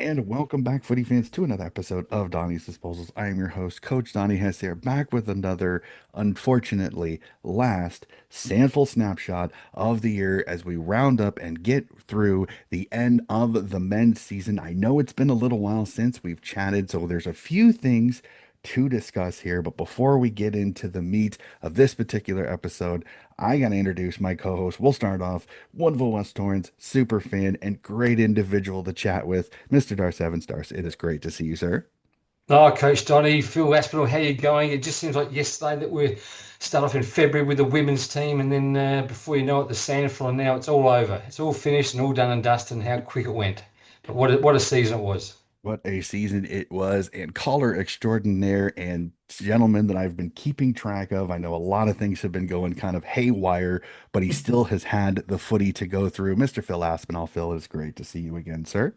And welcome back, footy fans, to another episode of Donnie's Disposals. I am your host, Coach Donnie Hess here, back with another, unfortunately, last SANFL snapshot of the year as we round up and get through the end of the men's season. I know it's been a little while since we've chatted, so there's a few things to discuss here. But before we get into the meat of this particular episode, I got to introduce my co host. We'll start off Woodville West Torrens, super fan and great individual to chat with, Mr. Darce Evans. Darce, it is great to see you, sir. Oh, Coach Donny, Phil Aspinall, how you going? It just seems like yesterday that we start off in February with the women's team, and then before you know it, the SANFL, and now it's all over. It's all finished and all done and dusted, and how quick it went. But what a season it was. What a season it was, and caller extraordinaire and gentleman that I've been keeping track of. I know a lot of things have been going kind of haywire, but he still has had the footy to go through. Mr. Phil Aspinall. Phil, it is great to see you again, sir.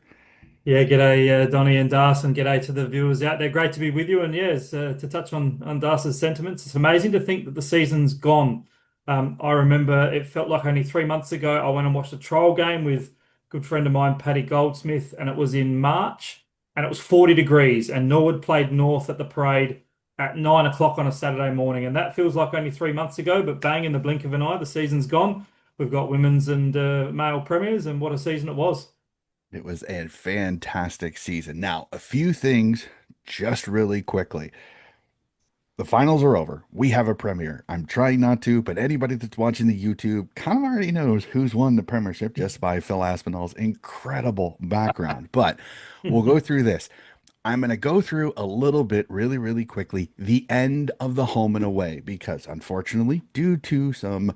Yeah, g'day, Donny and Darcy, and g'day to the viewers out there. Great to be with you. And yes, to touch on Darcy's sentiments, it's amazing to think that the season's gone. I remember it felt like only 3 months ago I went and watched a trial game with a good friend of mine, Paddy Goldsmith, and it was in March, and it was 40 degrees, and Norwood played North at the parade at 9 o'clock on a Saturday morning, and that feels like only 3 months ago. But bang, in the blink of an eye, the season's gone. We've got women's and male premiers, and what a season it was. It was a fantastic season. Now, a few things just really quickly. The finals are over. We have a premiere. I'm trying not to, but anybody that's watching the YouTube kind of already knows who's won the premiership just by Phil Aspinall's incredible background. But we'll go through this. I'm going to go through a little bit really, really quickly the end of the home and away because unfortunately, due to some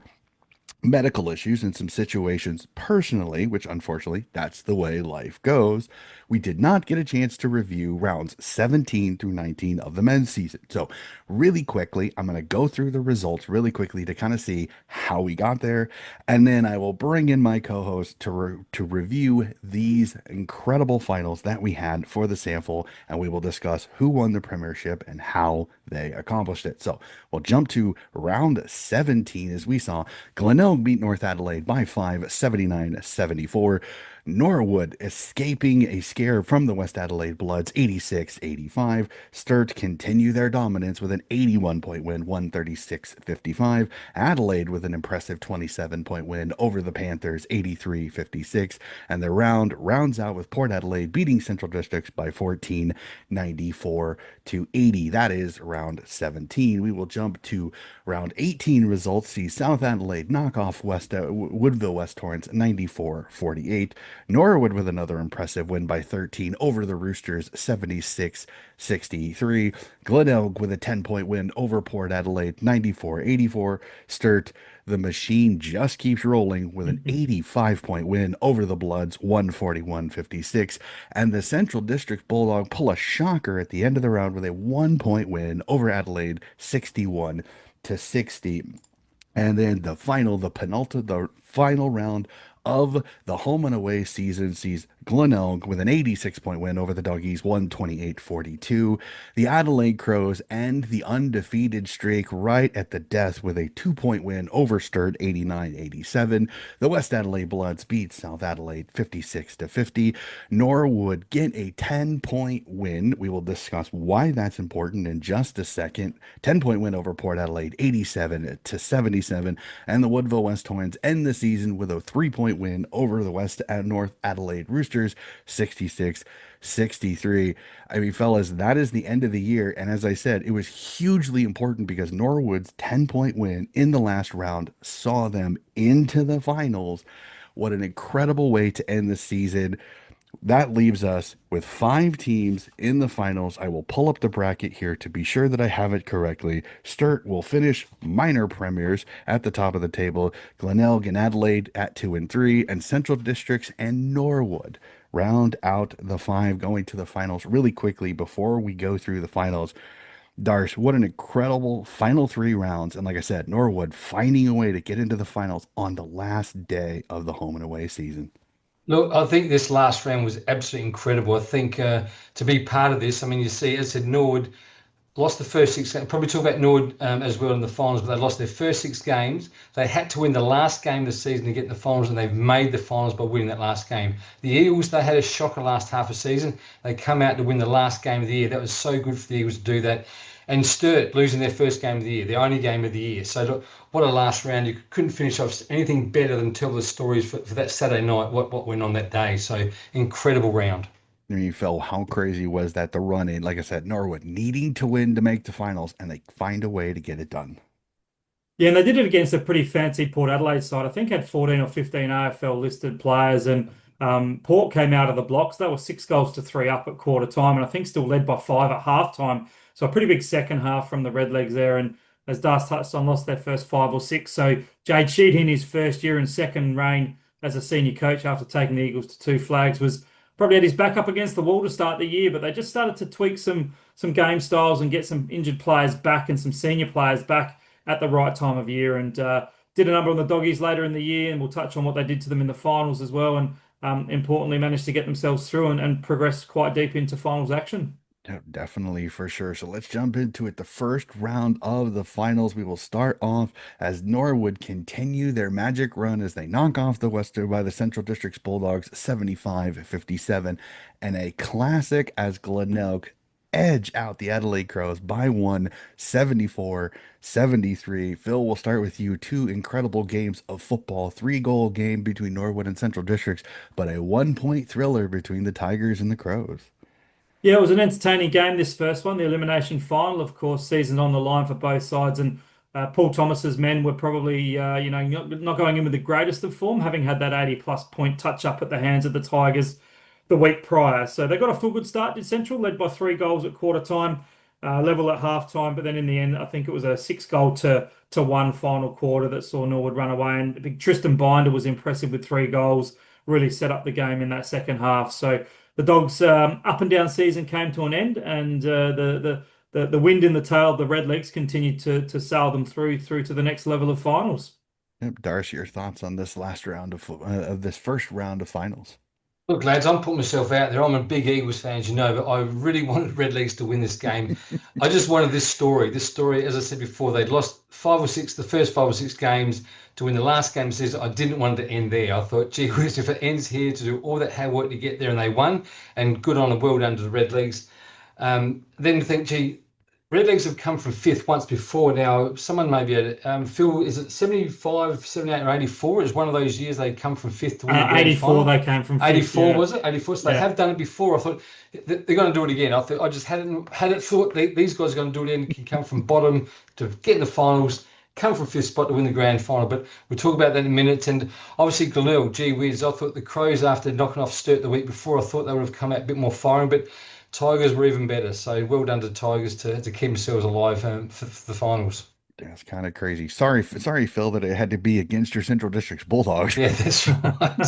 medical issues and some situations personally, which unfortunately that's the way life goes, we did not get a chance to review rounds 17 through 19 of the men's season. So, really quickly, I'm going to go through the results really quickly to kind of see how we got there, and then I will bring in my co-host to review these incredible finals that we had for the SANFL, and we will discuss who won the premiership and how they accomplished it. So, we'll jump to round 17 as we saw Glenelg beat North Adelaide by 5, 79-74. Norwood escaping a scare from the West Adelaide Bloods 86-85. Sturt continue their dominance with an 81-point win 136-55. Adelaide with an impressive 27-point win over the Panthers 83-56. And the round rounds out with Port Adelaide beating Central Districts by 14 94-80. That is round 17. We will jump to round 18 results. See South Adelaide knock off Woodville West Torrens 94-48. Norwood with another impressive win by 13 over the Roosters 76-63. Glenelg with a 10-point win over Port Adelaide 94-84. Sturt, the machine just keeps rolling with an 85-point win over the Bloods 141-56. And the Central District Bulldog pull a shocker at the end of the round with a 1-point win over Adelaide 61-60. And then the final round of the home and away season sees Glenelg with an 86-point win over the Doggies 128-42. The Adelaide Crows end the undefeated streak right at the death with a 2-point win over Sturt 89-87. The West Adelaide Bloods beat South Adelaide 56-50. Norwood get a 10-point win. We will discuss why that's important in just a second. 10-point win over Port Adelaide 87-77. And the Woodville West Torrens end the season with a 3-point win over the North Adelaide Roosters 66-63. I mean, fellas, that is the end of the year. And as I said, it was hugely important because Norwood's 10-point win in the last round saw them into the finals. What an incredible way to end the season. That leaves us with 5 teams in the finals. I will pull up the bracket here to be sure that I have it correctly. Sturt will finish minor premiers at the top of the table. Glenelg and Adelaide at 2 and 3, and Central Districts and Norwood round out the 5 going to the finals. Really quickly before we go through the finals, Darce, what an incredible final 3 rounds. And like I said, Norwood finding a way to get into the finals on the last day of the home and away season. Look, I think this last round was absolutely incredible. I think to be part of this, I mean, you see, as I said, Norwood lost the first six games. Probably talk about Nord as well in the finals, but they lost their first six games. They had to win the last game of the season to get in the finals, and they've made the finals by winning that last game. The Eagles, they had a shocker last half of season. They come out to win the last game of the year. That was so good for the Eagles to do that. And Sturt losing their first game of the year, the only game of the year. So look, what a last round. You couldn't finish off anything better than tell the stories for that Saturday night, what went on that day. So incredible round. I mean, Phil, how crazy was that the run in? Like I said, Norwood needing to win to make the finals, and they find a way to get it done. Yeah, and they did it against a pretty fancy Port Adelaide side. I think had 14 or 15 AFL listed players, and Port came out of the blocks. They were 6 goals to 3 up at quarter time, and I think still led by 5 at half time. So a pretty big second half from the Redlegs there. And as Das touched on, lost their first 5 or 6. So Jade Sheed in his first year and second reign as a senior coach after taking the Eagles to 2 flags was probably had his back up against the wall to start the year, but they just started to tweak some game styles and get some injured players back and some senior players back at the right time of year, and did a number on the doggies later in the year, and we'll touch on what they did to them in the finals as well, and importantly managed to get themselves through and progress quite deep into finals action. Definitely, for sure. So let's jump into it. The first round of the finals. We will start off as Norwood continue their magic run as they knock off the Western by the Central District's Bulldogs 75-57, and a classic as Glenelg edge out the Adelaide Crows by one 74-73. Phil, we'll start with you. Two incredible games of football, 3-goal game between Norwood and Central Districts, but a 1-point thriller between the Tigers and the Crows. Yeah, it was an entertaining game, this first one, the elimination final, of course, season on the line for both sides. And Paul Thomas's men were probably, not going in with the greatest of form, having had that 80-plus point touch up at the hands of the Tigers the week prior. So they got off to a good start, did Central, led by 3 goals at quarter time, level at half time. But then in the end, I think it was a 6-goal to 1 final quarter that saw Norwood run away. And I think Tristan Binder was impressive with 3 goals, really set up the game in that second half. So the Dogs' up and down season came to an end, and the wind in the tail of the Redlegs continued to sail them through to the next level of finals. Yep, Darcy, your thoughts on this last round of this first round of finals? Look, lads, I'm putting myself out there. I'm a big Eagles fan, as you know, but I really wanted Red Leagues to win this game. I just wanted this story. This story, as I said before, they'd lost 5 or 6, the first 5 or 6 games to win the last game of the season. I didn't want it to end there. I thought, gee whiz, if it ends here to do all that hard work to get there, and they won, and good on and well done to the Red Leagues. Then think, gee, Red Leagues have come from fifth once before. Now, someone maybe had it. Phil, is it 75, 78, or 84? It's one of those years they come from fifth to win the grand 84, final. they came from fifth. 84, Yeah. was it? 84. So they Yeah. have done it before. I thought they're going to do it again. I just hadn't thought these guys are going to do it again. Can come from bottom to get in the finals, come from fifth spot to win the grand final. But we'll talk about that in a minute. And obviously, Glenelg, gee whiz, I thought the Crows, after knocking off Sturt the week before, I thought they would have come out a bit more firing. But Tigers were even better. So well done to Tigers to keep themselves alive for the finals. That's kind of crazy. Sorry, Phil, that it had to be against your Central District's Bulldogs. Yeah, that's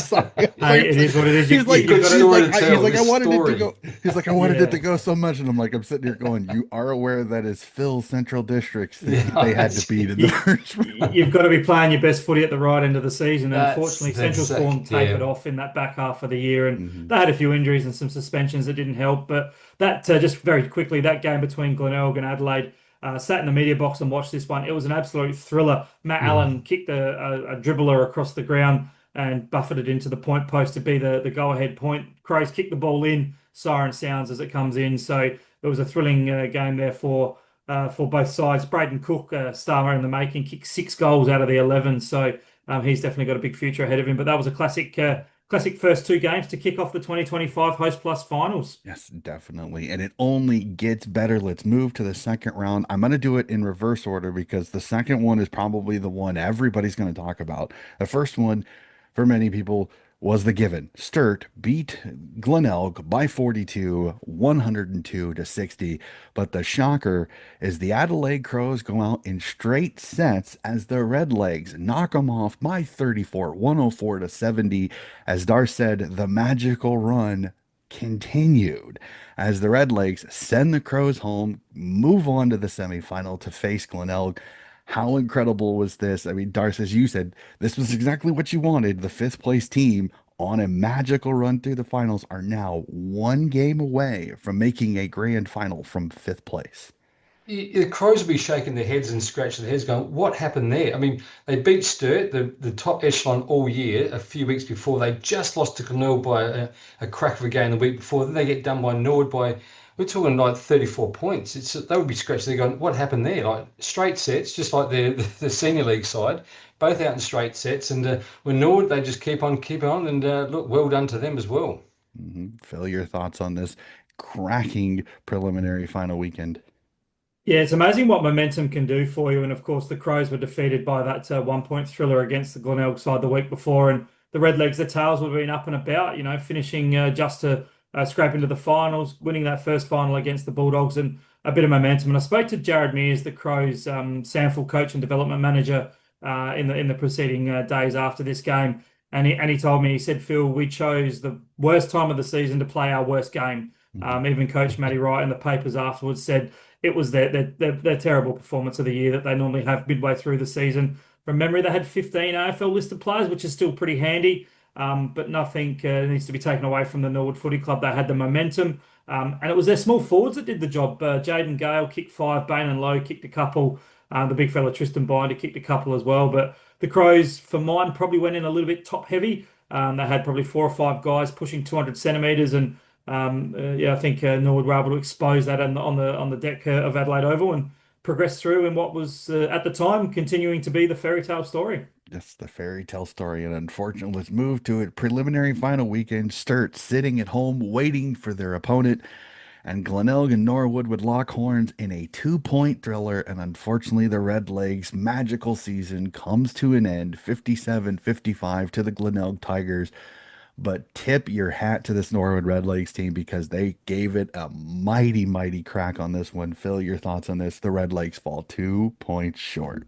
Sorry. right. Hey, it is what it is. He's like, Good story to tell. he's like, I This wanted it to story. go. He's like, I wanted it Yeah. to go so much, and I'm like, I'm sitting here going, you are aware that is Phil's Central Districts that Yeah, they had to beat in the first round. You've got to be playing your best footy at the right end of the season. And unfortunately, That's Central's form tapered yeah. off in that back half of the year, and Mhm. they had a few injuries and some suspensions that didn't help. But that just very quickly, that game between Glenelg and Adelaide, sat in the media box and watched this one. It was an absolute thriller. Matt Mm. Allen kicked a dribbler across the ground and buffeted into the point post to be the go-ahead point. Crows kicked the ball in, siren sounds as it comes in. So it was a thrilling game there for both sides. Braden Cook, star in the making, kicked 6 goals out of the 11. So he's definitely got a big future ahead of him. But that was a classic first 2 games to kick off the 2025 Host Plus finals. Yes, definitely. And it only gets better. Let's move to the second round. I'm going to do it in reverse order because the second one is probably the one everybody's going to talk about. The first one, for many people, was the given. Sturt beat Glenelg by 42, 102-60. But the shocker is the Adelaide Crows go out in straight sets as the Redlegs knock them off by 34, 104-70. As Dar said, the magical run continued as the Redlegs send the Crows home, move on to the semifinal to face Glenelg. How incredible was this? I mean, Darce, as you said, this was exactly what you wanted. The fifth place team on a magical run through the finals are now one game away from making a grand final from fifth place. the Crows will be shaking their heads and scratching their heads, going, "What happened there?" I mean, they beat Sturt, the top echelon, all year. A few weeks before, they just lost to Glenelg by a crack of a game the week before. Then they get done by Nord by, we're talking like 34 points. They would be scratching. They're going, "What happened there?" Like straight sets, just like the senior league side, both out in straight sets. And with Nord, they just keep on, and look, well done to them as well. Phil, your thoughts on this cracking preliminary final weekend? Yeah, it's amazing what momentum can do for you. And of course, the Crows were defeated by that 1 point thriller against the Glenelg side the week before. And the Redlegs, the tails would have been up and about, finishing just to scrape into the finals, winning that first final against the Bulldogs, and a bit of momentum. And I spoke to Jared Mears, the Crows SANFL coach and development manager, in the preceding days after this game. And he told me, he said, "Phil, we chose the worst time of the season to play our worst game." Mhm. Even Coach Matty Wright in the papers afterwards said it was their terrible performance of the year that they normally have midway through the season. From memory, they had 15 AFL listed players, which is still pretty handy, but nothing needs to be taken away from the Norwood Footy Club. They had the momentum, and it was their small forwards that did the job. Jaden Gale kicked 5, Bain and Lowe kicked a couple, the big fella Tristan Binder kicked a couple as well. But the Crows, for mine, probably went in a little bit top heavy. They had probably 4 or 5 guys pushing 200 centimetres, and yeah, I think Norwood were able to expose that on the deck of Adelaide Oval and progress through in what was at the time continuing to be the fairy tale story. That's the fairy tale story, and unfortunately, let's move to it. Preliminary final weekend. Sturt sitting at home waiting for their opponent, and Glenelg and Norwood would lock horns in a 2 point thriller. And unfortunately, the Redlegs' magical season comes to an end, 57-55 to the Glenelg Tigers. But tip your hat to this Norwood Redlegs team because they gave it a mighty, mighty crack on this one. Phil, your thoughts on this? The Redlegs fall 2 points short.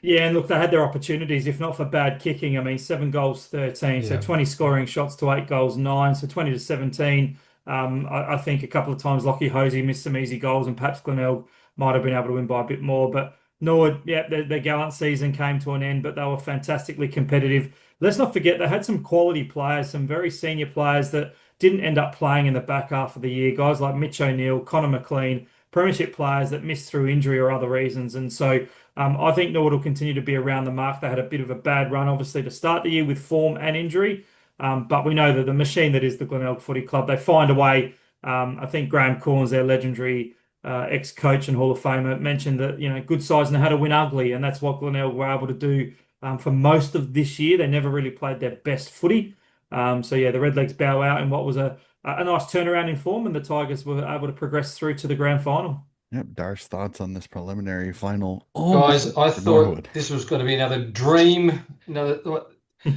Yeah, and look, they had their opportunities, if not for bad kicking. I mean, 7 goals, 13, so Yeah. 20 scoring shots to 8 goals, 9, so 20 to 17. I think a couple of times Lockie Hosey missed some easy goals, and perhaps Glenelg might have been able to win by a bit more. But Norwood, yeah, their gallant season came to an end, but they were fantastically competitive. Let's not forget they had some quality players, some very senior players that didn't end up playing in the back half of the year. Guys like Mitch O'Neill, Connor McLean, premiership players that missed through injury or other reasons. And so I think Norwood will continue to be around the mark. They had a bit of a bad run, obviously, to start the year with form and injury. But we know that the machine that is the Glenelg Footy Club, they find a way. I think Graham Corns, their legendary ex-coach and Hall of Famer, mentioned that good sides know how to win ugly, and that's what Glenelg were able to do for most of this year. They never really played their best footy. So yeah, the Redlegs bow out in what was a nice turnaround in form, and the Tigers were able to progress through to the grand final. Yep, Dar's thoughts on this preliminary final Guys, almost I for thought Norwood. this was going to be another dream.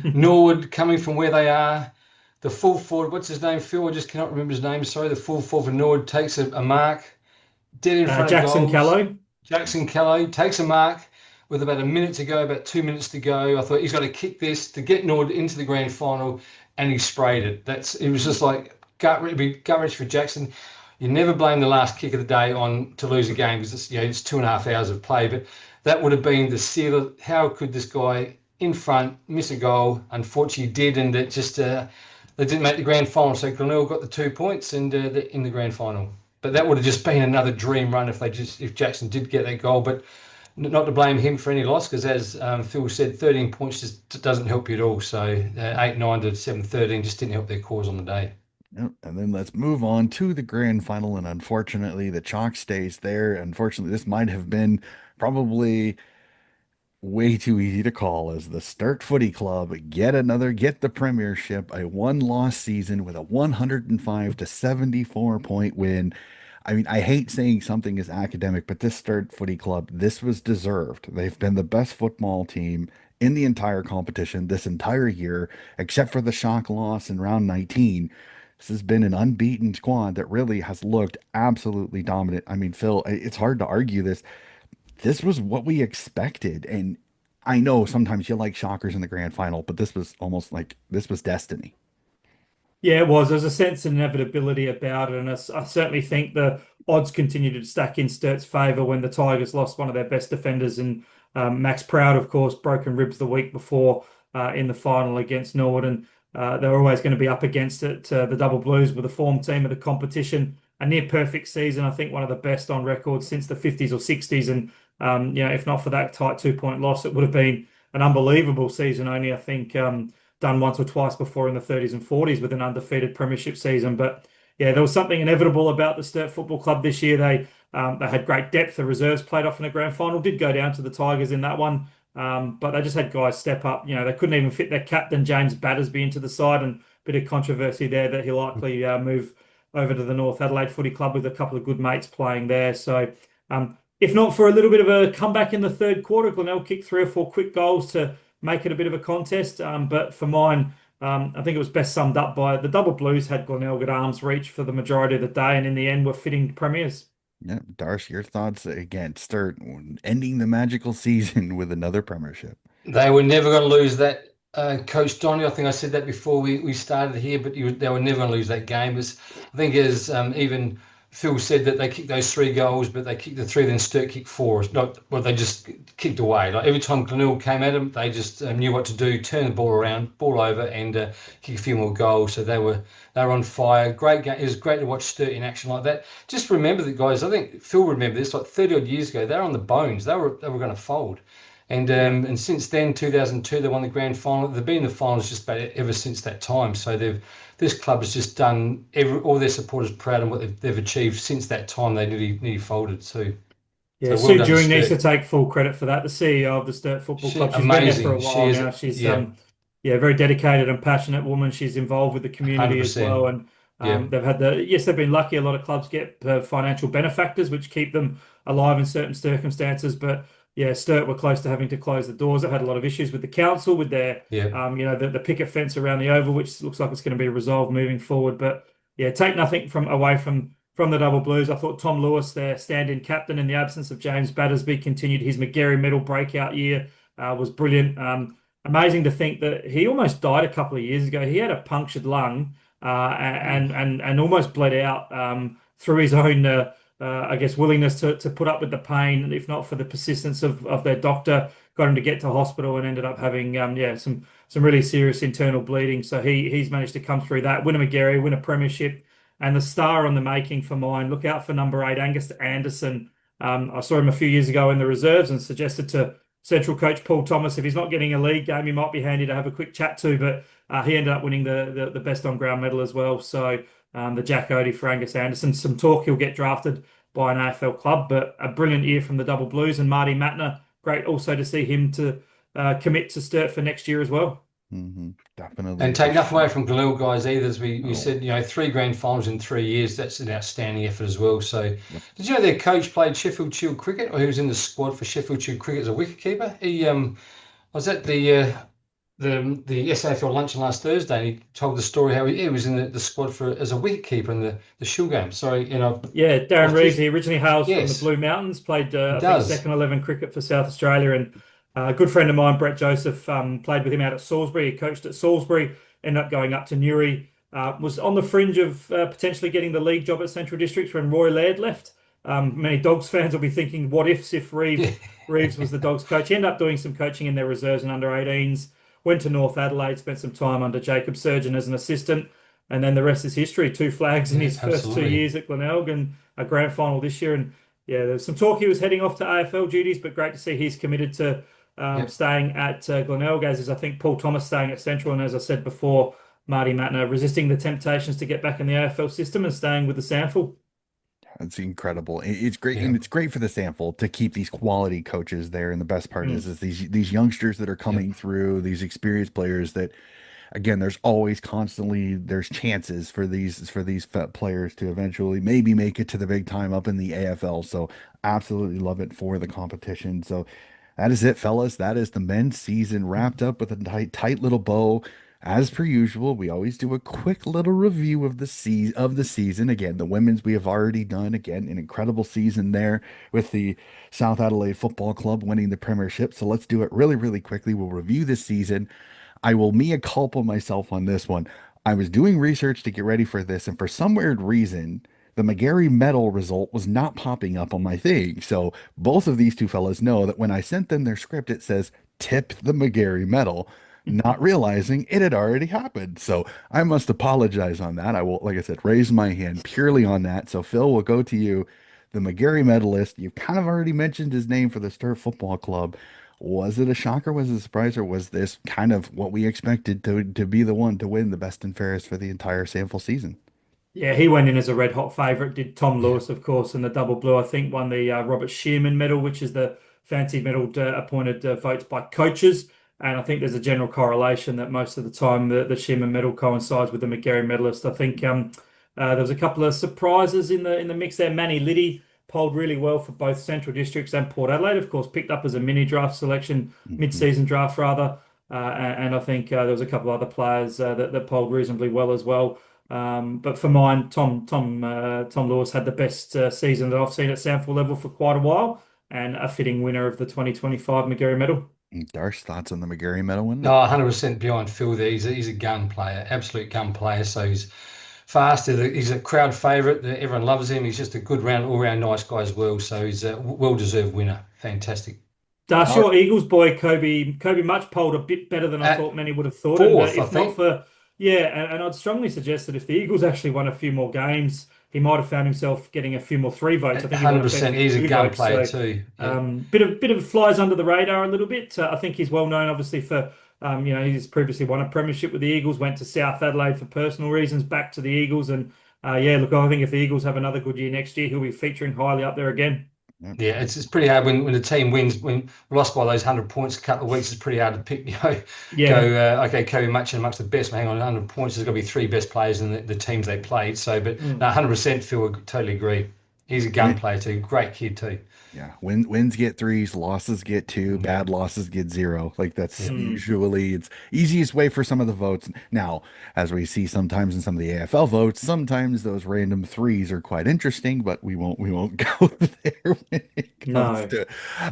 Norwood coming from where they are. The full forward, what's his name, Phil? I just cannot remember his name. Sorry, the full forward for Norwood takes a mark dead in front of Jackson goals. Callow. Jackson Callow takes a mark with about a minute to go, about 2 minutes to go. I thought he's got to kick this to get Norwood into the grand final, and he sprayed it. It was just like gut wrench for Jackson. You never blame the last kick of the day on to lose a game because it's 2.5 hours of play. But that would have been the seal. How could this guy in front miss a goal? Unfortunately, he did, and it just they didn't make the grand final. So Glenelg got the 2 points and they're in the grand final. But that would have just been another dream run if Jackson did get that goal. But not to blame him for any loss because, as Phil said, 13 points just doesn't help you at all. So 8-9 to 7-13 just didn't help their cause on the day. Yep, and then let's move on to the grand final. And unfortunately, the chalk stays there. Unfortunately, this might have been probably way too easy to call as the Sturt Footy Club get the premiership, a one-loss season with a 105 to 74 point win. I mean, I hate saying something is academic, but this Sturt Footy Club, this was deserved. They've been the best football team in the entire competition this entire year, except for the shock loss in round 19. This has been an unbeaten squad that really has looked absolutely dominant. I mean, Phil, it's hard to argue this. This was what we expected. And I know sometimes you like shockers in the grand final, but this was almost like this was destiny. Yeah, it was. There's a sense of inevitability about it, and I certainly think the odds continued to stack in Sturt's favour when the Tigers lost one of their best defenders, and Max Proud, of course, broken ribs the week before in the final against Norwood, and they're always going to be up against it. The Double Blues were the form team of the competition, a near perfect season. I think one of the best on record since the 50s or 60s. And if not for that tight 2 point loss, it would have been an unbelievable season. Only I think done once or twice before in the 30s and 40s with an undefeated premiership season. But yeah, there was something inevitable about the Sturt Football Club this year. They had great depth. The reserves played off in a grand final. Did go down to the Tigers in that one. But they just had guys step up. They couldn't even fit their captain, James Battersby, into the side, and a bit of controversy there that he'll likely move over to the North Adelaide Footy Club with a couple of good mates playing there. So, if not for a little bit of a comeback in the third quarter, Glenelg kicked 3 or 4 quick goals to make it a bit of a contest. But for mine, I think it was best summed up by the Double Blues had Glenelg at arm's reach for the majority of the day, and in the end were fitting premiers. Yeah, Darce, your thoughts again? Start ending the magical season with another premiership. They were never going to lose that. Coach Donny, I think I said that before we started here, but they were never going to lose that game. I think as even Phil said that they kicked those 3 goals, but they kicked the 3, then Sturt kicked 4. It's not, well, they just kicked away. Like every time Glenelg came at them, they just knew what to do, turn the ball around, ball over, and kick a few more goals. So they were on fire. Great game. It was great to watch Sturt in action like that. Just remember that, guys. I think Phil remember this. Like 30 odd years ago, they were on the bones. They were going to fold. Yeah. And since then, 2002, they won the grand final. They've been in the finals just about ever since that time. So this club has just done all their supporters proud of what they've achieved since that time. They nearly folded too. Yeah, So well Sue done to Dewing needs to Sturt. take full credit for that. The CEO of the Sturt Football She, Club. She's been there for a amazing. She while is. now. She's Yeah, yeah, very dedicated and passionate woman. She's involved with the community as 100%. well. And Yeah, they've been lucky. A lot of clubs get financial benefactors, which keep them alive in certain circumstances. But yeah, Sturt were close to having to close the doors. They've had a lot of issues with the council, with their yeah, the picket fence around the oval, which looks like it's going to be resolved moving forward. But yeah, take nothing away from the Double Blues. I thought Tom Lewis, their stand-in captain in the absence of James Battersby, continued his McGarry Medal breakout year. Was brilliant. Amazing to think that he almost died a couple of years ago. He had a punctured lung and almost bled out through his own, I guess, willingness to put up with the pain, if not for the persistence of their doctor. Got him to get to hospital and ended up having some really serious internal bleeding. So he's managed to come through that, win a McGarry, win a premiership, and the star on the making for mine. Look out for number 8, Angus Anderson. I saw him a few years ago in the reserves and suggested to Central coach Paul Thomas, if he's not getting a league game, he might be handy to have a quick chat to. But he ended up winning the best on ground medal as well. So the Jack Odie for Angus Anderson. Some talk he'll get drafted by an AFL club, but a brilliant year from the Double Blues. And Marty Matner, great also to see him to commit to Sturt for next year as well. Definitely and for take nothing away sure. from Glenelg guys either. As we Oh, said, 3 grand finals in 3 years. That's an outstanding effort as well. So, yep. did you know their coach played Sheffield Shield cricket, or he was in the squad for Sheffield Shield cricket as a wicketkeeper? He was at the SANFL luncheon last Thursday, and he told the story how he was in the squad for as a wicketkeeper in the Shield game. Sorry, Yeah, Darren I've Reeves, just he originally hails from the yes, Blue Mountains, played, he I think, does. second 11 cricket for South Australia. And a good friend of mine, Brett Joseph, played with him out at Salisbury. He coached at Salisbury, ended up going up to Newry, was on the fringe of potentially getting the league job at Central Districts when Roy Laird left. Many Dogs fans will be thinking, what ifs if Reeves was the Dogs coach? He ended up doing some coaching in their reserves and under 18s, went to North Adelaide, spent some time under Jacob Surgeon as an assistant. And then the rest is history. 2 flags in Yeah, his first two absolutely. years at Glenelg and a grand final this year. And yeah, there's some talk he was heading off to AFL duties, but great to see he's committed to Yep. staying at Glenelg, as is, I think, Paul Thomas staying at Central. And as I said before, Marty Matner resisting the temptations to get back in the AFL system and staying with the SANFL. It's incredible. It's great, and Yep. it's great for the sample to keep these quality coaches there. And the best part Mm. is these youngsters that are Yep. coming through, these experienced players that, again, there's always constantly there's chances for these players to eventually maybe make it to the big time up in the AFL. So absolutely love it for the competition. So that is it, fellas. That is the men's season wrapped up with a tight little bow. As per usual, we always do a quick little review of the season. Again, the women's we have already done. Again, an incredible season there with the South Adelaide Football Club winning the premiership. So let's do it really, really quickly. We'll review this season. I will mea culpa myself on this one. I was doing research to get ready for this, and for some weird reason, the McGarry medal result was not popping up on my thing. So both of these two fellas know that when I sent them their script, it says tip the McGarry medal. not realizing it had already happened. So I must apologize on that. I will, like I said, raise my hand purely on that. So Phil, will go to you. The McGarry medalist, you've kind of already mentioned his name for the Sturt Football Club. Was it a shocker? Was it a surprise? Or was this kind of what we expected to be the one to win the best and fairest for the entire SANFL season? Yeah, he went in as a red hot favourite. Did Tom Yeah. Lewis, of course, and the double blue. I think won the Robert Shearman medal, which is the fancy medal appointed votes by coaches. And I think there's a general correlation that most of the time the Shearman medal coincides with the McGarry medalist. I think there was a couple of surprises in the mix there. Manny Liddy polled really well for both Central Districts and Port Adelaide. Of course, picked up as a mini draft selection, Mhm. mid-season draft rather. And I think there was a couple of other players that polled reasonably well as well. But for mine, Tom Lewis had the best season that I've seen at SANFL level for quite a while, and a fitting winner of the 2025 McGarry Medal. Darsh, thoughts on the McGarry medal No, winner? 100% behind Phil there. He's a gun player, absolute gun player. So he's fast. He's a crowd favourite. Everyone loves him. He's just a good round, all round nice guy as well. So he's a well-deserved winner. Fantastic. Dash, All your Eagles boy, Kobe Much polled a bit better than I At thought many would have thought. And fourth, I if not think. for, yeah, and I'd strongly suggest that if the Eagles actually won a few more games, he might have found himself getting a few more three votes. I think he got a fair 100%. few He's a two gun votes. player So too. Yeah. bit of flies under the radar a little bit. I think he's well known, obviously, for he's previously won a premiership with the Eagles, went to South Adelaide for personal reasons, back to the Eagles, and yeah, look, I think if the Eagles have another good year next year, he'll be featuring highly up there again. right. Yeah, it's pretty hard when the team wins. When we lost by those 100 points a couple of weeks, it's pretty hard to pick. Go Yeah. okay, Kobe Much amongst the best. But hang on, 100 points. There's got to be three best players in the teams they played. So, but no, Mm. 100% Phil, totally agree. He's a gun Win, player too. Great kid too. yeah, wins get threes, losses get two, Yeah, bad losses get zero. Like that's yeah, Mm. usually it's easiest way for some of the votes. Now, as we see sometimes in some of the AFL votes, sometimes those random threes are quite interesting, but we won't go there when it comes No. to.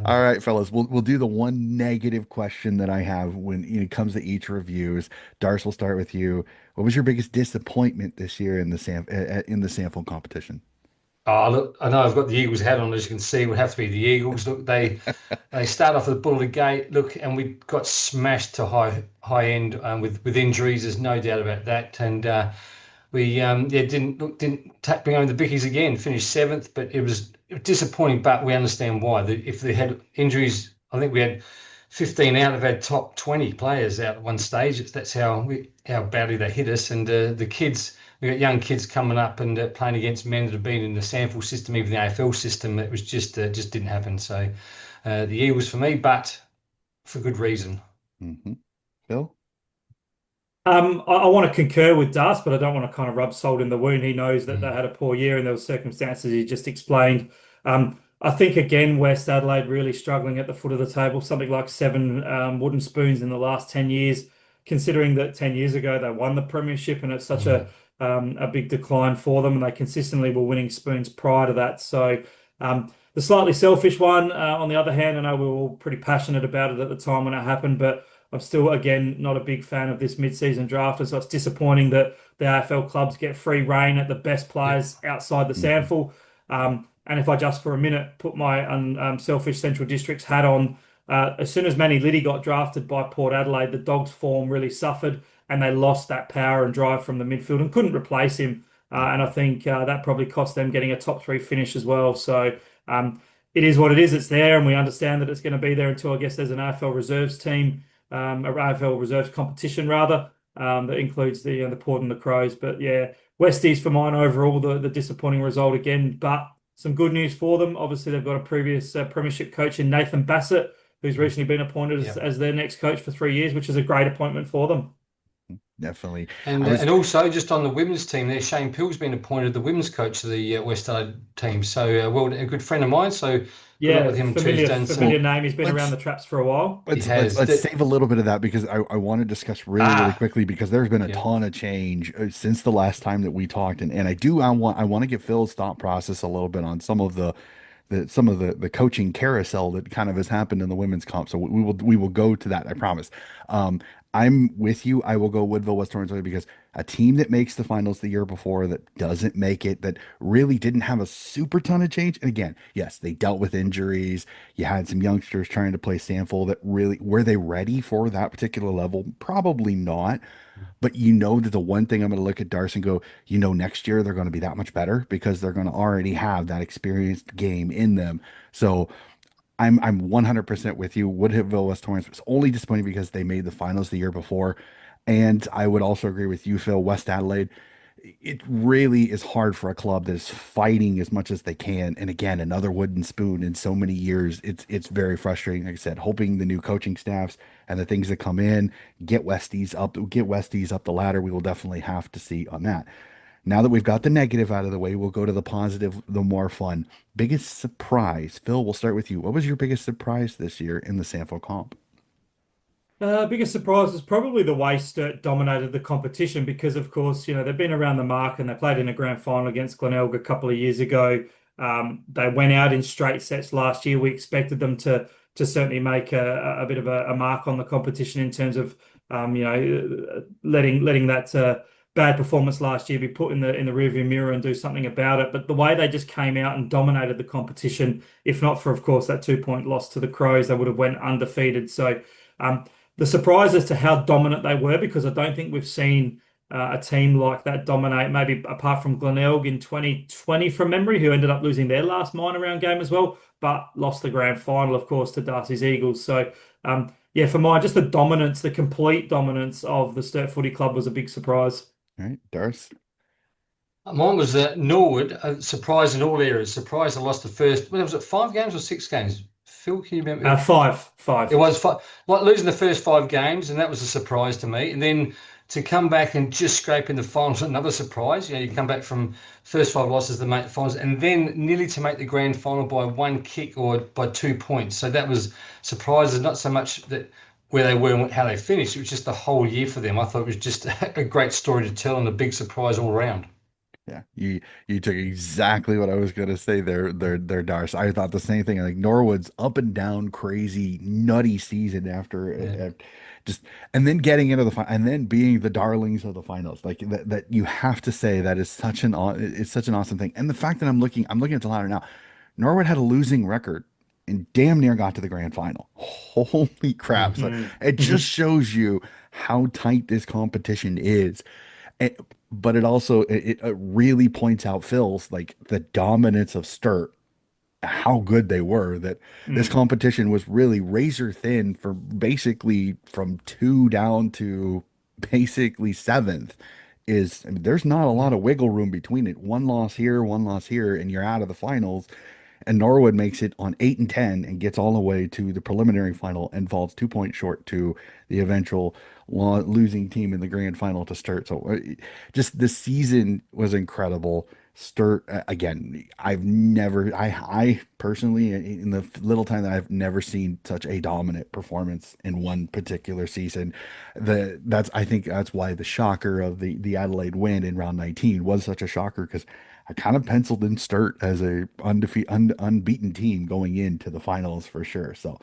All right, fellas, we'll do the one negative question that I have when it comes to each reviews. Darce, we'll start with you. What was your biggest disappointment this year in the in the sample competition? Oh, look, I know I've got the Eagles hat on, as you can see. It would have to be the Eagles. Look, they start off with the bull of the gate. Look, and we got smashed to high end with injuries. There's no doubt about that. And we yeah didn't bring home the bickies again. Finished seventh, but it was disappointing. But we understand why. If they had injuries, I think we had 15 out of our top 20 players out at one stage. That's how badly they hit us. And the kids, we got young kids coming up and playing against men that have been in the SANFL system, even the AFL system. It was just didn't happen. So the Eagles for me, but for good reason. Hmm. Phil? I want to concur with Dust, but I don't want to kind of rub salt in the wound. He knows that they Mm. had a poor year and there were circumstances he just explained. I think again, West Adelaide really struggling at the foot of the table, something like seven wooden spoons in the last 10 years, considering that 10 years ago they won the premiership and it's such Mm. a big decline for them, and they consistently were winning spoons prior to that. So the slightly selfish one, on the other hand, I know we were all pretty passionate about it at the time when it happened, but I'm still, again, not a big fan of this mid-season draft, and so it's disappointing that the AFL clubs get free reign at the best Yeah. players outside the Hmm. SANFL. And if I just for a minute put my selfish Central District's hat on, as soon as Manny Liddy got drafted by Port Adelaide, the Dogs' form really suffered, and they lost that power and drive from the midfield and couldn't replace him. And I think that probably cost them getting a top three finish as well. So um, it is what it is. It's there, and we understand that it's going to be there until I guess there's an AFL reserves team, a AFL reserves competition rather, that includes the Port and the Crows. But yeah, Westies for mine overall, the disappointing result again. But some good news for them. Obviously, they've got a previous premiership coach in Nathan Bassett, who's recently been appointed Yeah. as their next coach for 3 years, which is a great appointment for them. Definitely. And I was and also just on the women's team there, Shane Pill's been appointed the women's coach of the West Adelaide team. So well, a good friend of mine. So good luck Yeah, with him too. He's done familiar some. well, name. He's been around let's the traps for a while. He let's has. save a little bit of that because I want to discuss really Ah, quickly because there's been a yeah, ton of change since the last time that we talked, and I want to get Phil's thought process a little bit on some of the coaching carousel that kind of has happened in the women's comp. So we will go to that, I promise. Um, I'm with you. I will go Woodville West Torrance because a team that makes the finals the year before that doesn't make it, that really didn't have a super ton of change. And again, yes, they dealt with injuries. You had some youngsters trying to play SANFL that really were they ready for that particular level? Probably not. But you know that the one thing I'm going to look at Darce and go, next year they're going to be that much better because they're going to already have that experienced game in them. So I'm 100% with you. Woodville West Torrance was only disappointing because they made the finals the year before. And I would also agree with you, Phil. West Adelaide, it really is hard for a club that is fighting as much as they can. And again, another wooden spoon in so many years. It's very frustrating. Like I said, hoping the new coaching staffs and the things that come in get Westies up the ladder. We will definitely have to see on that. Now that we've got the negative out of the way, we'll go to the positive, the more fun. Biggest surprise. Phil, we'll start with you. What was your biggest surprise this year in the SANFL comp? Biggest surprise is probably the way Sturt dominated the competition because, of course, they've been around the mark and they played in a grand final against Glenelg a couple of years ago. They went out in straight sets last year. We expected them to certainly make a bit of a mark on the competition in terms of letting that bad performance last year be put in the rearview mirror and do something about it. But the way they just came out and dominated the competition, if not for, of course, that 2 point loss to the Crows, they would have went undefeated. So. The surprise as to how dominant they were, because I don't think we've seen a team like that dominate, maybe apart from Glenelg in 2020 from memory, who ended up losing their last minor round game as well, but lost the grand final, of course, to Darcy's Eagles. So, yeah, for mine, just the dominance, the complete dominance of the Sturt Footy Club was a big surprise. All right, Darce. Mine was Norwood, surprise in all areas. Surprised I lost the first, was it 5 games or 6 games? Phil, can you remember? Five. It was like losing the first 5 games, and that was a surprise to me. And then to come back and just scrape in the finals, another surprise. You come back from first 5 losses to make the finals, and then nearly to make the grand final by one kick or by 2 points. So that was surprises, not so much that where they were and how they finished. It was just the whole year for them. I thought it was just a great story to tell and a big surprise all around. Yeah, you took exactly what I was gonna say there, Darce. I thought the same thing. Like Norwood's up and down, crazy, nutty season after Yeah. just and then getting into the final and then being the darlings of the finals. Like that you have to say that is it's such an awesome thing. And the fact that I'm looking at the ladder now. Norwood had a losing record and damn near got to the grand final. Holy crap. So Mhm. it just shows you how tight this competition is. But it also it really points out Phil's like the dominance of Sturt, how good they were. That this Mm. competition was really razor thin for basically from two down to basically seventh. I mean, there's not a lot of wiggle room between it. One loss here, and you're out of the finals. And Norwood makes it on 8 and 10 and gets all the way to the preliminary final and falls 2 points short to the eventual losing team in the grand final to Sturt. So just the season was incredible. Sturt again. I personally, in the little time that I've never seen such a dominant performance in one particular season. I think that's why the shocker of the Adelaide win in round 19 was such a shocker because I kind of penciled in Sturt as a unbeaten team going into the finals for sure. So,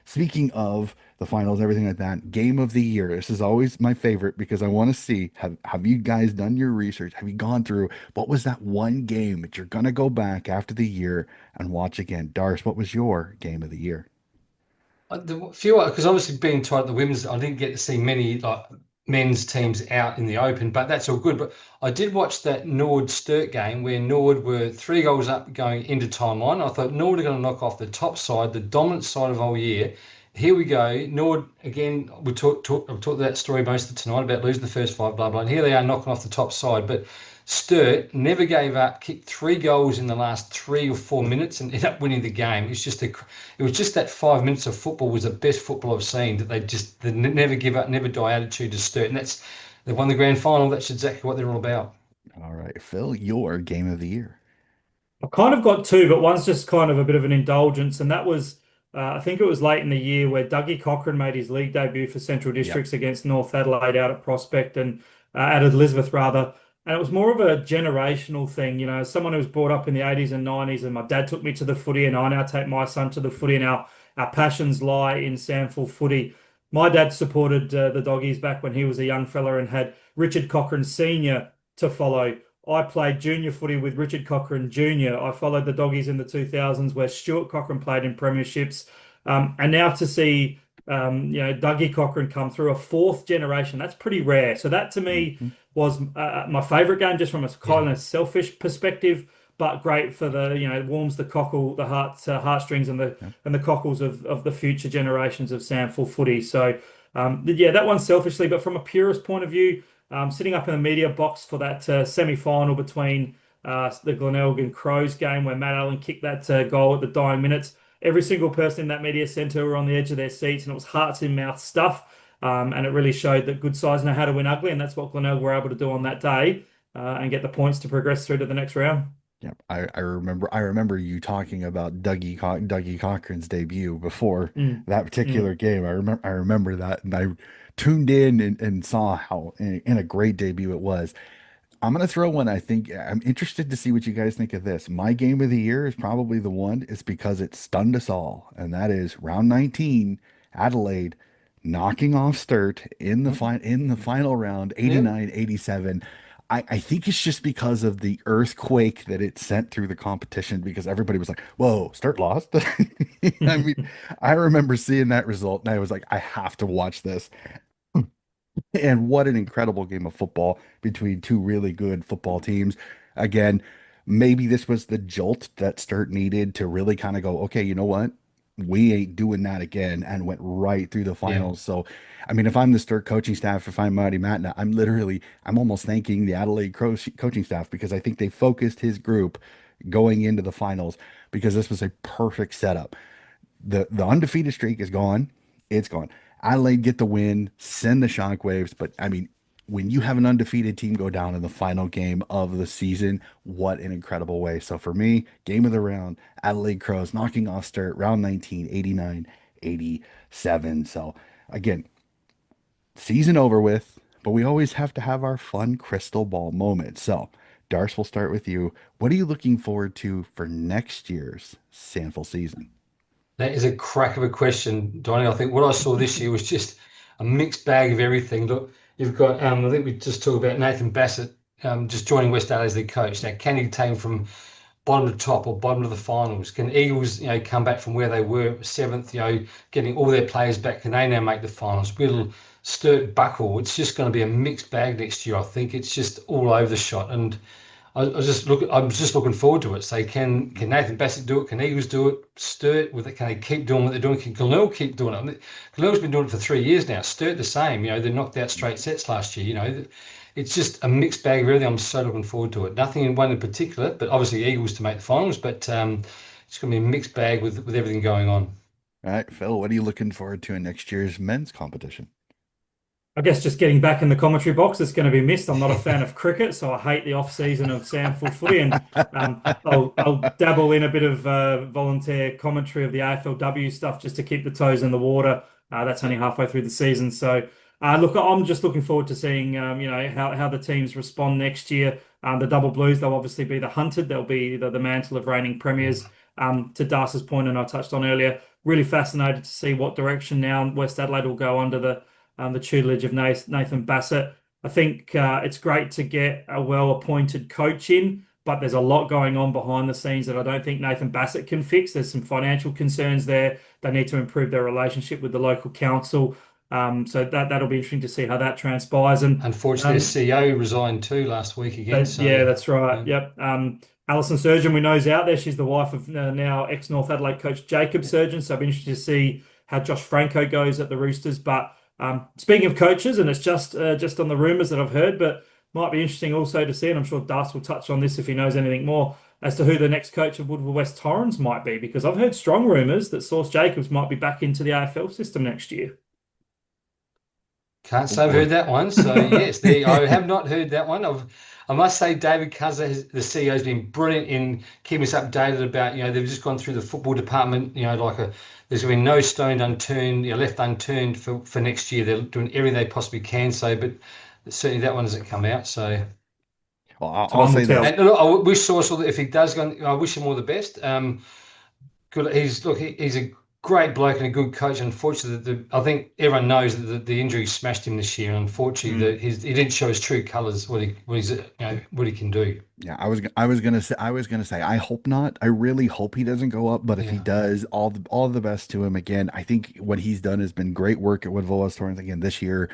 speaking of the finals, everything like that, game of the year. This is always my favorite because I want to see have you guys done your research? Have you gone through what was that one game that you're gonna go back after the year and watch again? Darce, what was your game of the year? The few, because obviously being tight at the women's, I didn't get to see many like men's teams out in the open, but that's all good. But I did watch that Nord Sturt game where Nord were 3 goals up going into time on. I thought Nord are going to knock off the top side, the dominant side of the whole year. Here we go. Nord again. I've talked that story most of tonight about losing the first five, blah blah. And here they are knocking off the top side, but. Sturt never gave up, kicked 3 goals in the last 3 or 4 minutes and ended up winning the game. It was just that 5 minutes of football was the best football I've seen. That they never give up, never die attitude to Sturt, and they won the grand final. That's exactly what they're all about. All right, Phil, your game of the year. I've kind of got two, but one's just kind of a bit of an indulgence, and that was I think it was late in the year where Dougie Cochran made his league debut for Central Yep. Districts against North Adelaide out at Prospect and at Elizabeth rather. And it was more of a generational thing, as someone who was brought up in the 80s and 90s, and my dad took me to the footy, and I now take my son to the footy, and our passions lie in SANFL footy. My dad supported the Doggies back when he was a young fella and had Richard Cochrane Sr. to follow. I played junior footy with Richard Cochrane Jr. I followed the Doggies in the 2000s where Stuart Cochrane played in premierships. And now to see Dougie Cochrane come through a fourth generation, that's pretty rare. So that to me Mhm. was my favorite game just from a Yeah. kind of selfish perspective, but great for it warms the cockle, the heartstrings Yep. and the cockles of the future generations of SANFL footy. So yeah, that one selfishly, but from a purist point of view, sitting up in the media box for that semi-final between the Glenelg Crows game where Matt Allen kicked that goal at the dying minutes. Every single person in that media centre were on the edge of their seats, and it was hearts in mouth stuff. And it really showed that good sides know how to win ugly, and that's what Glenelg were able to do on that day and get the points to progress through to the next round. Yep. I remember you talking about Dougie Cochran's debut before Mm, that particular mm. game. I remember that, and I tuned in and saw how in a great debut it was. I'm gonna throw one. I think I'm interested to see what you guys think of this. My game of the year is probably the one. It's because it stunned us all, and that is round 19, Adelaide knocking off Sturt in the final round, Yep. 89-87. I think it's just because of the earthquake that it sent through the competition because everybody was like, "Whoa, Sturt lost." I mean, I remember seeing that result and I was like, "I have to watch this." And what an incredible game of football between two really good football teams. Again, maybe this was the jolt that Sturt needed to really kind of go, okay, you know what? We ain't doing that again, and went right through the Yeah. finals. So, I mean, if I'm the Sturt coaching staff, if I'm Marty Matna, I'm almost thanking the Adelaide Crows coaching staff because I think they focused his group going into the finals because this was a perfect setup. The undefeated streak is gone. It's gone. Adelaide get the win, send the shockwaves. But I mean, when you have an undefeated team go down in the final game of the season, what an incredible way. So for me, game of the round, Adelaide Crows knocking off Sturt, round 19, 89-87. So again, season over with, but we always have to have our fun crystal ball moment. So, Darce, we'll start with you. What are you looking forward to for next year's Sandful season? That is a crack of a question, Donny. I think what I saw this year was just a mixed bag of everything. Look, you've got, I think we just talked about Nathan Bassett just joining West Adelaide as the coach. Now, can he take him from bottom to top or bottom of the finals? Can Eagles, come back from where they were seventh, getting all their players back? Can they now make the finals? Will Sturt buckle? It's just going to be a mixed bag next year. I think it's just all over the shot. And I'm just looking forward to it. Say, can Nathan Bassett do it? Can Eagles do it? Sturt with it? Can they keep doing what they're doing? Can Glenelg keep doing it? I mean, Glenelg's been doing it for 3 years now. Sturt the same. They knocked out straight sets last year. It's just a mixed bag of everything. I'm so looking forward to it. Nothing in one in particular, but obviously Eagles to make the finals. But it's going to be a mixed bag with everything going on. All right, Phil, what are you looking forward to in next year's men's competition? I guess just getting back in the commentary box is going to be missed. I'm not a fan of cricket, so I hate the off season of SANFL footy, and I'll dabble in a bit of volunteer commentary of the AFLW stuff just to keep the toes in the water. That's only halfway through the season, so look, I'm just looking forward to seeing how the teams respond next year. The Double Blues, they'll obviously be the hunted. They'll be the mantle of reigning premiers. To Darcy's point, and I touched on earlier, really fascinated to see what direction now West Adelaide will go under the tutelage of Nathan Bassett. I think it's great to get a well-appointed coach in, but there's a lot going on behind the scenes that I don't think Nathan Bassett can fix. There's some financial concerns there. They need to improve their relationship with the local council. So that'll be interesting to see how that transpires. And Unfortunately, their um, CEO resigned too last week again. yeah, So that's right. yeah, Yep. Alison Surgeon, we know is out there. She's the wife of now ex-North Adelaide coach Jacob yeah. Surgeon. So I'll be interested to see how Josh Franco goes at the Roosters. But speaking of coaches, and it's just on the rumours that I've heard, but might be interesting also to see, and I'm sure Das will touch on this if he knows anything more, as to who the next coach of Woodville West Torrens might be, because I've heard strong rumours that Source Jacobs might be back into the AFL system next year. Can't Oh say I've boy. heard that one. So yes, I have not heard that one. I must say David Cuzzer, the CEO, has been brilliant in keeping us updated about, they've just gone through the football department, there's going to be no stone unturned, left unturned for next year. They're doing everything they possibly can. So, but certainly that one hasn't come out. So, Well, I'll Time will say this. tell. and look, I wish Source, if he does go, I wish him all the best. Good. He's a great bloke and a good coach. Unfortunately, I think everyone knows that the injury smashed him this year. And unfortunately, Mm. he didn't show his true colours, what he can do. Yeah, I was gonna say I hope not. I really hope he doesn't go up, but if he Yeah, does, all the best to him. Again, I think what he's done has been great work at Woodville Torrance again this year.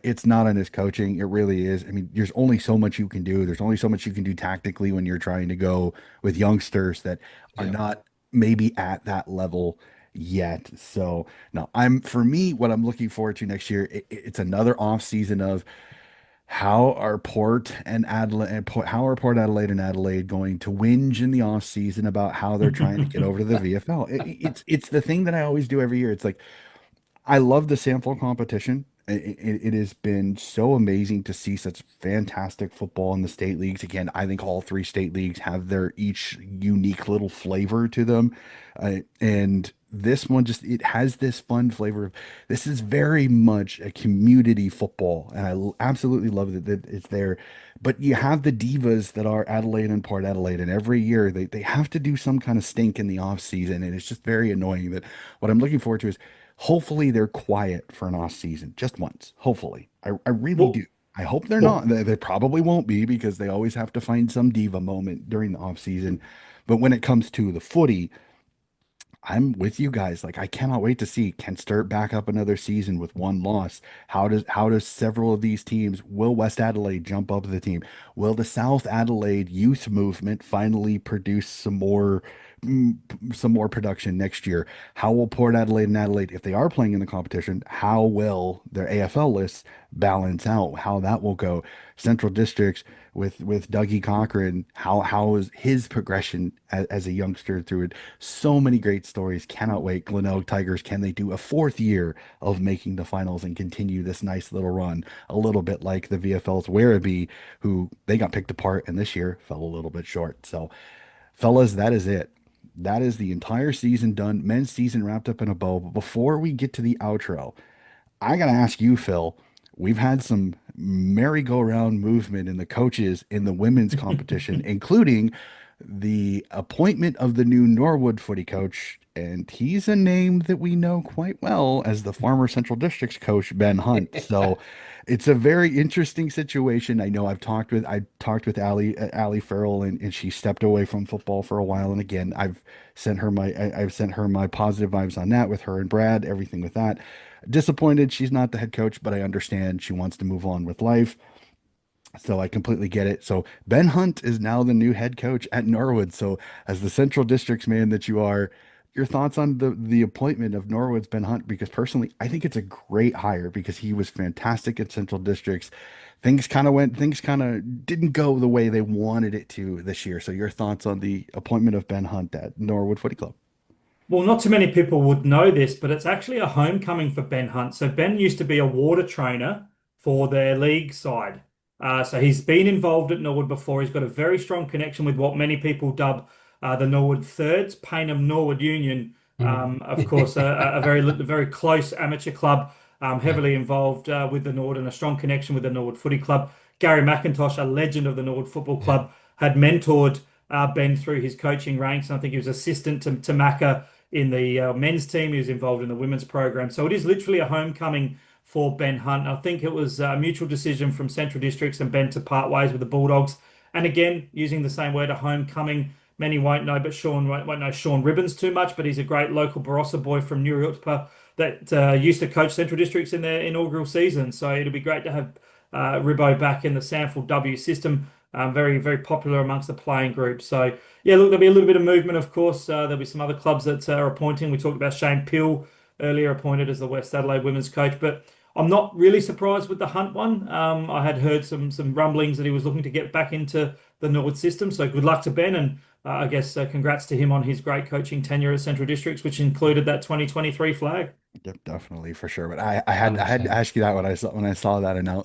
It's not on his coaching, it really is. I mean, there's only so much you can do. There's only so much you can do tactically when you're trying to go with youngsters that are yeah. not maybe at that level yet. So no, for me, what I'm looking forward to next year, it's another off season of how are Port Adelaide and Adelaide going to whinge in the off season about how they're trying to get over to the VFL? It's the thing that I always do every year. It's like I love the SANFL competition. It has been so amazing to see such fantastic football in the state leagues. Again, I think all three state leagues have their each unique little flavor to them. And this one just it has this fun flavor of this is very much a community football. And absolutely love that it's there. But you have the divas that are Adelaide and Port Adelaide, and every year they have to do some kind of stink in the off season. And it's just very annoying that what I'm looking forward to is hopefully they're quiet for an off season just once. Hopefully. I really do. Well, I hope they're not. well, They probably won't be because they always have to find some diva moment during the off season. But when it comes to the footy, I'm with you guys. Like I cannot wait to see Kent Sturt back up another season with one loss. How does several of these teams will West Adelaide jump up the team? Will the South Adelaide youth movement finally produce mm, some more production next year? How will Port Adelaide and Adelaide, if they are playing in the competition, how will their AFL lists balance out? How that will go? Central Districts with Dougie Cochran, how is his progression as a youngster through it? So many great stories. Cannot wait. Glenelg Tigers, can they do a fourth year of making the finals and continue this nice little run? A little bit like the VFL's Werribee, who they got picked apart and this year fell a little bit short. So, fellas, that is it. That is the entire season done. Men's season wrapped up in a bow. But before we get to the outro, I got to ask you, Phil. We've had some merry-go-round movement in the coaches in the women's competition, including the appointment of the new Norwood footy coach. And he's a name that we know quite well as the former Central Districts coach, Ben Hunt. So it's a very interesting situation. I know I talked with Ali Farrell, and she stepped away from football for a while. And again, I've sent her my positive vibes on that with her and Brad, everything with that. Disappointed she's not the head coach, but I understand she wants to move on with life. So I completely get it. So Ben Hunt is now the new head coach at Norwood. So as the Central Districts man that you are, your thoughts on the appointment of Norwood's Ben Hunt? Because personally, I think it's a great hire because he was fantastic at Central Districts. Things kind of didn't go the way they wanted it to this year. So your thoughts on the appointment of Ben Hunt at Norwood Footy Club? Well, not too many people would know this, but it's actually a homecoming for Ben Hunt. So Ben used to be a water trainer for their league side. So he's been involved at Norwood before. He's got a very strong connection with what many people dub the Norwood Thirds, Payneham Norwood Union. Mm. Of course, a very close amateur club, Yeah, heavily involved with the Norwood and a strong connection with the Norwood Footy Club. Gary McIntosh, a legend of the Norwood Football yeah. Club, had mentored Ben through his coaching ranks. And I think he was assistant to Macca in the men's team. He was involved in the women's program. So it is literally a homecoming for Ben Hunt. I think it was a mutual decision from Central Districts and Ben to part ways with the Bulldogs. And again, using the same word, a homecoming. Many won't know, but Sean won't know Sean Ribbons too much, but he's a great local Barossa boy from New York that used to coach Central Districts in their inaugural season. So it'll be great to have Ribbo back in the SANFL W system. Very, very popular amongst the playing group. So yeah, look, there'll be a little bit of movement, of course. There'll be some other clubs that are appointing. We talked about Shane Pill earlier, appointed as the West Adelaide women's coach, but I'm not really surprised with the Hunt one. I had heard some rumblings that he was looking to get back into the Norwood system. So good luck to Ben, and I guess congrats to him on his great coaching tenure at Central Districts, which included that 2023 flag. Yep, definitely for sure. But I had to 100%. ask you that when I saw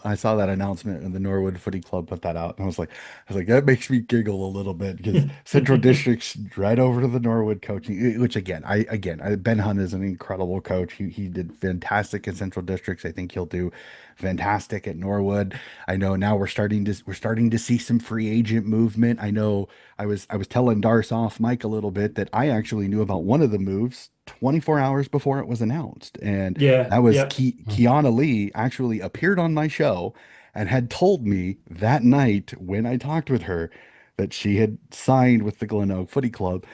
I saw that announcement and the Norwood Footy Club put that out, and I was like that makes me giggle a little bit because Central District's right over to the Norwood coaching, which Ben Hunt is an incredible coach. He did fantastic in Central Districts. I think he'll do fantastic at Norwood. I know now we're starting to see some free agent movement. I know I was telling Darce off Mike a little bit that I actually knew about one of the moves 24 hours before it was announced. And Yeah, that was yep. Kiana Lee actually appeared on my show and had told me that night when I talked with her that she had signed with the Glen Oak Footy Club.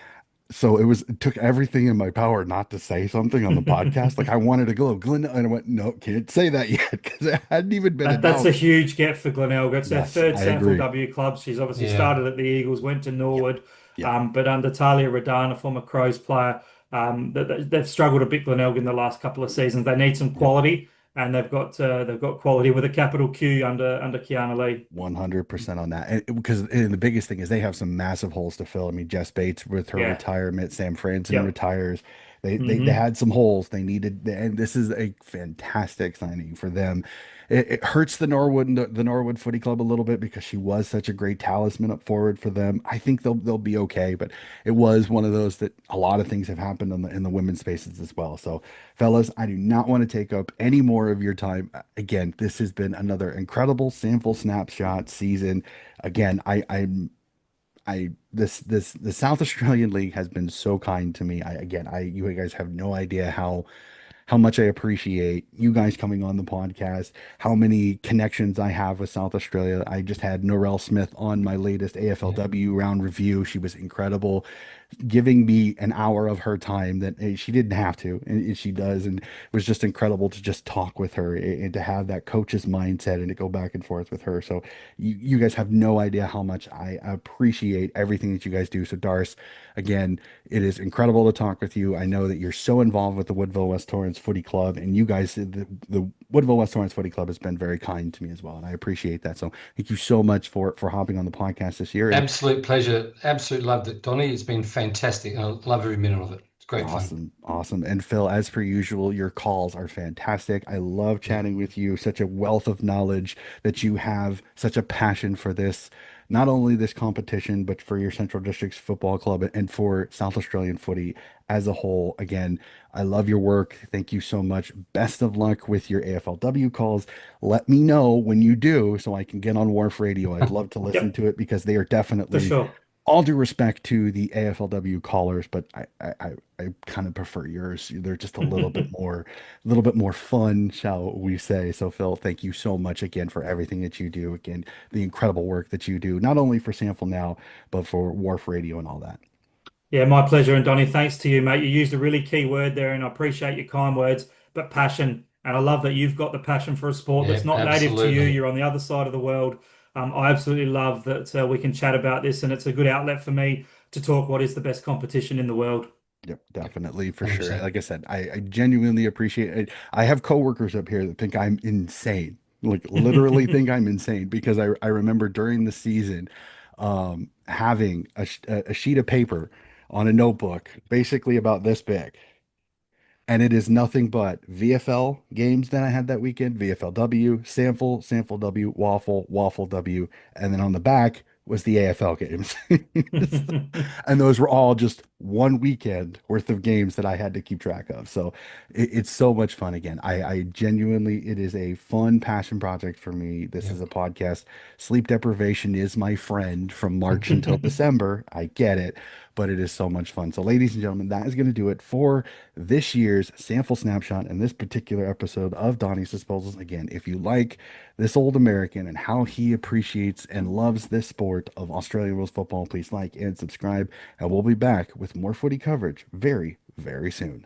So it took everything in my power not to say something on the podcast. Like I wanted to go, Glen, and I went, no, can't say that yet because it hadn't even been That's a announced. huge get for Glenelg. It's their Yes, third I agree. SANFL club. She's obviously Yeah, started at the Eagles, went to Yep. Norwood, Yep. but under Talia Radana, former Crows player, they've struggled a bit Glenelg in the last couple of seasons. They need some Yep. quality, and they've got quality with a capital Q under Kiana Lee. 100% on that. And the biggest thing is they have some massive holes to fill. I mean, Jess Bates with her Yeah. retirement, Sam Franson Yep. retires. They Hmm. had some holes they needed, and this is a fantastic signing for them. It hurts the Norwood Footy Club a little bit because she was such a great talisman up forward for them. I think they'll be okay, but it was one of those that a lot of things have happened in the women's spaces as well. So fellas, I do not want to take up any more of your time. Again, this has been another incredible sample snapshot season. Again, this the South Australian League has been so kind to me. You guys have no idea how much I appreciate you guys coming on the podcast, how many connections I have with South Australia. I just had Norel Smith on my latest yeah, AFLW round review. She was incredible, giving me an hour of her time that she didn't have to, and she does. And it was just incredible to just talk with her and to have that coach's mindset and to go back and forth with her. So you guys have no idea how much I appreciate everything that you guys do. So Darce, again, it is incredible to talk with you. I know that you're so involved with the Woodville West Torrens Footy Club, and you guys, the Woodville West Torrens Footy Club has been very kind to me as well, and I appreciate that. So thank you so much for hopping on the podcast this year. And absolute pleasure. Absolutely loved it, Donny. It's been fantastic. I love every minute of it. It's great fun. awesome, awesome. And Phil, as per usual, your calls are fantastic. I love Yeah, chatting with you. Such a wealth of knowledge that you have, such a passion for this, not only this competition, but for your Central Districts Football Club and for South Australian footy as a whole. Again, I love your work. Thank you so much. Best of luck with your AFLW calls. Let me know when you do so I can get on Wharf Radio. I'd love to listen Yep, to it because they are for definitely, sure. all due respect to the AFLW callers, but I kind of prefer yours. They're just a little bit more fun, shall we say. So Phil, thank you so much again for everything that you do. Again, the incredible work that you do, not only for Sample Now, but for Wharf Radio and all that. Yeah, my pleasure. And Donny, thanks to you, mate. You used a really key word there, and I appreciate your kind words, but passion. And I love that you've got the passion for a sport yeah, that's not native to you. absolutely. You're on the other side of the world. I absolutely love that we can chat about this, and it's a good outlet for me to talk what is the best competition in the world. Yep, Yep, definitely for sure. 100%. Like I said, I genuinely appreciate it. I have coworkers up here that think I'm insane, like literally think I'm insane because I remember during the season having a sheet of paper on a notebook basically about this big, and it is nothing but VFL games that I had that weekend, VFLW, Sample W, Waffle W, and then on the back was the AFL games. And those were all just one weekend worth of games that I had to keep track of. So it's so much fun again. I genuinely, it is a fun passion project for me. This is Yep. a podcast. Sleep deprivation is my friend from March until December. I get it, but it is so much fun. So, ladies and gentlemen, that is going to do it for this year's sample snapshot and this particular episode of Donnie's Disposals. Again, if you like this old American and how he appreciates and loves this sport of Australian rules football, please like and subscribe. And we'll be back with more footy coverage very, very soon.